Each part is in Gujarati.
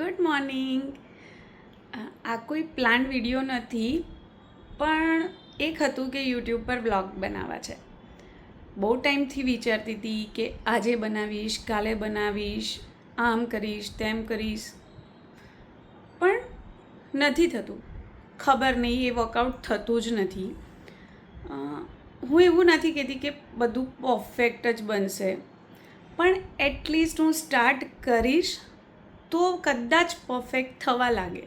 Good morning. આ કોઈ પ્લાન વિડીયો નથી, પણ એક હતું કે યુટ્યુબ પર વ્લોગ બનાવવા છે. બહુ ટાઈમથી વિચારતી હતી કે આજે બનાવીશ, કાલે બનાવીશ, આમ કરીશ, તેમ કરીશ, પણ નથી થતું. ખબર નહીં, એ વર્કઆઉટ થતું જ નથી. હું એવું નથી કહેતી કે બધું પરફેક્ટ જ બનશે, પણ એટલીસ્ટ હું સ્ટાર્ટ કરીશ તો કદાચ પરફેક્ટ થવા લાગે.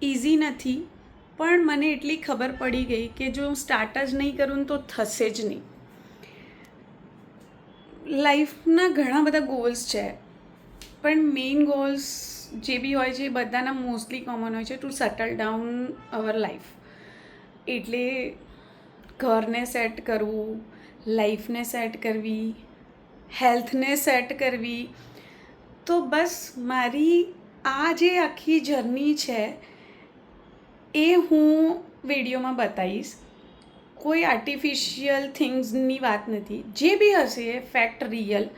ઇઝી નથી, પણ મને એટલી ખબર પડી ગઈ કે જો હું સ્ટાર્ટ જ નહીં કરું તો થશે જ નહીં. લાઈફના ઘણા બધા ગોલ્સ છે, પણ મેઇન ગોલ્સ જે બી હોય છે એ બધાના મોસ્ટલી કોમન હોય છે two settle down our life. એટલે ઘરને સેટ કરવું, લાઈફને સેટ કરવી, હેલ્થને સેટ કરવી. તો બસ મારી આ જે આખી જર્ની છે એ હું વિડીયોમાં બતાવીશ. કોઈ આર્ટિફિશિયલ થિંગ્સની વાત નથી. જે બી હશે એ ફેક્ટ રિયલ.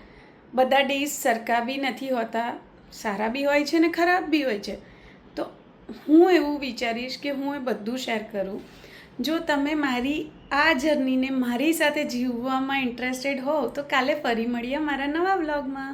બધા ડેઝ સરખા બી નથી હોતા, સારા બી હોય છે ને ખરાબ બી હોય છે. તો હું એવું વિચારીશ કે હું એ બધું શેર કરું. જો તમે મારી આ જર્નીને મારી સાથે જીવવામાં ઇન્ટરેસ્ટેડ હો તો કાલે ફરી મળીએ મારા નવા વ્લોગમાં.